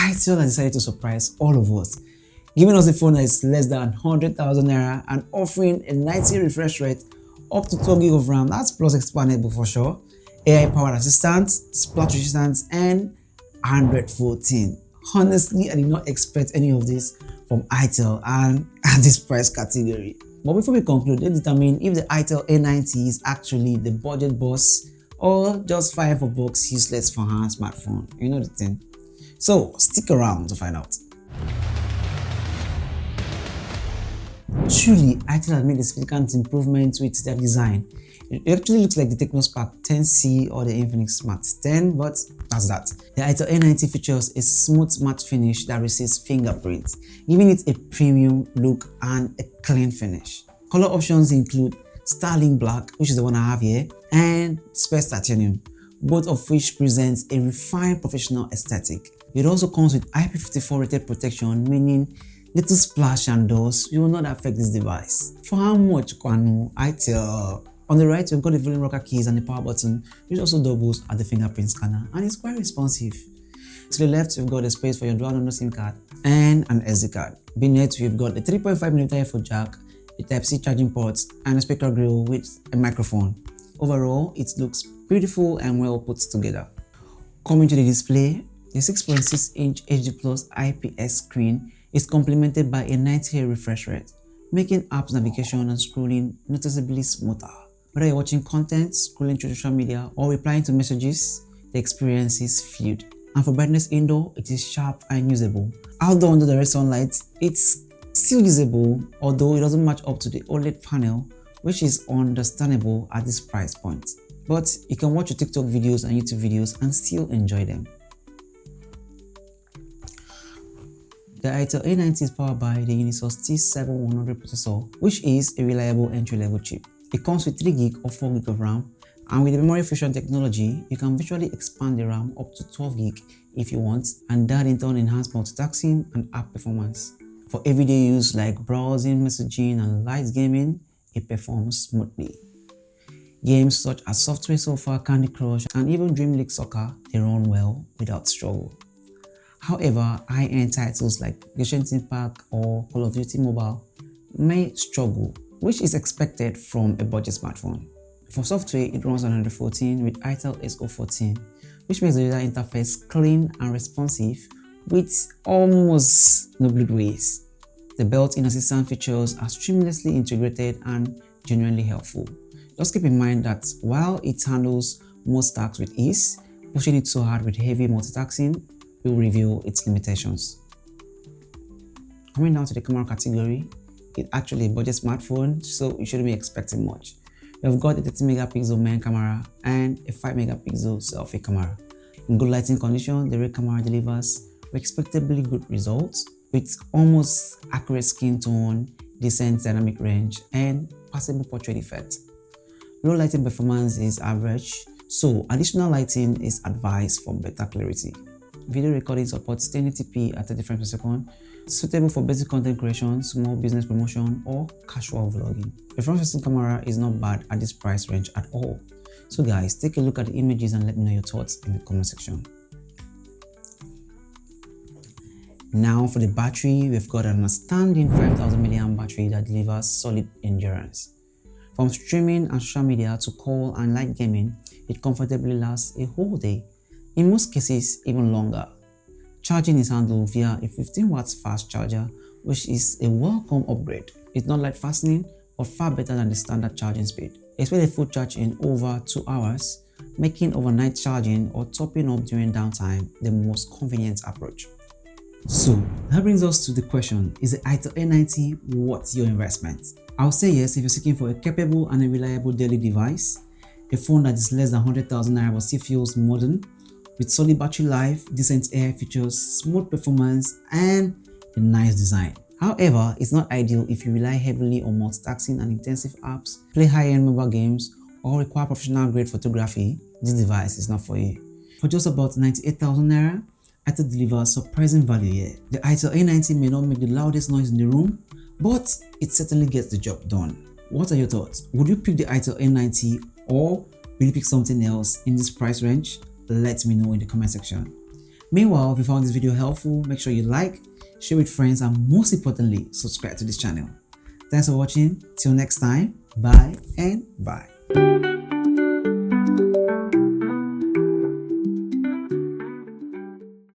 itel has decided to surprise all of us, giving us a phone that is less than 100,000 naira and offering a 90 refresh rate, up to 12 gig of RAM, that's plus expandable for sure, AI powered assistance, splash resistance, and Android 14. Honestly, I did not expect any of this from itel and at this price category. But before we conclude, let's determine if the itel A90 is actually the budget boss or just fire for bucks useless for hand smartphone. You know the thing. So stick around to find out. Truly, itel has made a significant improvement with their design. It actually looks like the TechnoSpark 10C or the Infinix Smart 10, but that's that. The itel A90 features a smooth matte finish that resists fingerprint, giving it a premium look and a clean finish. Color options include Starling Black, which is the one I have here, and Space Titanium, both of which presents a refined professional aesthetic. It also comes with IP54 rated protection, meaning little splash and dust will not affect this device. For how much, Kwanu? itel. On the right, we've got the volume rocker keys and the power button, which also doubles as the fingerprint scanner, and it's quite responsive. To the left, we've got the space for your dual nano SIM card and an SD card. Beneath, we've got the 3.5mm earphone jack, a Type-C charging port, and a speaker grill with a microphone. Overall, it looks beautiful and well put together. Coming to the display, the 6.6-inch HD Plus IPS screen is complemented by a 90Hz refresh rate, making apps navigation and scrolling noticeably smoother. Whether you're watching content, scrolling through social media, or replying to messages, the experience is fluid. And for brightness indoor, it is sharp and usable. Outdoor under direct sunlight, it's still usable, although it doesn't match up to the OLED panel, which is understandable at this price point. But you can watch your TikTok videos and YouTube videos and still enjoy them. The itel A90 is powered by the Unisoc T7100 processor, which is a reliable entry-level chip. It comes with 3 gig or 4 gig of RAM, and with the memory fusion technology, you can virtually expand the RAM up to 12 gig if you want, and that in turn enhance multitasking and app performance. For everyday use like browsing, messaging, and light gaming, it performs smoothly. Games such as Software Sofa, Candy Crush, and even Dream League Soccer, they run well without struggle. However, high-end titles like Genshin Impact or Call of Duty Mobile may struggle, which is expected from a budget smartphone. For software, it runs on Android 14 with itel SO14, which makes the user interface clean and responsive with almost no bloatwares. The built-in assistant features are seamlessly integrated and genuinely helpful. Just keep in mind that while it handles most tasks with ease, pushing it so hard with heavy multitasking will reveal its limitations. Coming down to the camera category, it's actually a budget smartphone, so you shouldn't be expecting much. We've got a 30 megapixel main camera and a 5 megapixel selfie camera. In good lighting condition, the rear camera delivers respectably good results with almost accurate skin tone, decent dynamic range, and passable portrait effect. Low lighting performance is average, so additional lighting is advised for better clarity. Video recording supports 1080p at 30 frames per second, suitable for basic content creation, small business promotion, or casual vlogging. The front-facing camera is not bad at this price range at all. So guys, take a look at the images and let me know your thoughts in the comment section. Now for the battery, we've got an outstanding 5000 mAh battery that delivers solid endurance. From streaming and social media to call and light gaming, it comfortably lasts a whole day. In most cases, even longer. Charging is handled via a 15 watts fast charger, which is a welcome upgrade. It's not light fastening, but far better than the standard charging speed. Expect a full charge in over 2 hours, making overnight charging or topping up during downtime the most convenient approach. So that brings us to the question, is the itel A90 worth your investment? I'll say yes if you're seeking for a capable and a reliable daily device, a phone that is less than 100,000 naira but still feels modern, with solid battery life, decent AI features, smooth performance, and a nice design. However, it's not ideal if you rely heavily on multitasking and intensive apps, play high-end mobile games, or require professional-grade photography. This device is not for you. For just about 98,000 naira, itel delivers surprising value here. The itel A90 may not make the loudest noise in the room, but it certainly gets the job done. What are your thoughts? Would you pick the itel A90 or will you pick something else in this price range? Let me know in the comment section. Meanwhile, if you found this video helpful, make sure you like, share with friends, and most importantly, subscribe to this channel. Thanks for watching. Till next time, bye and bye.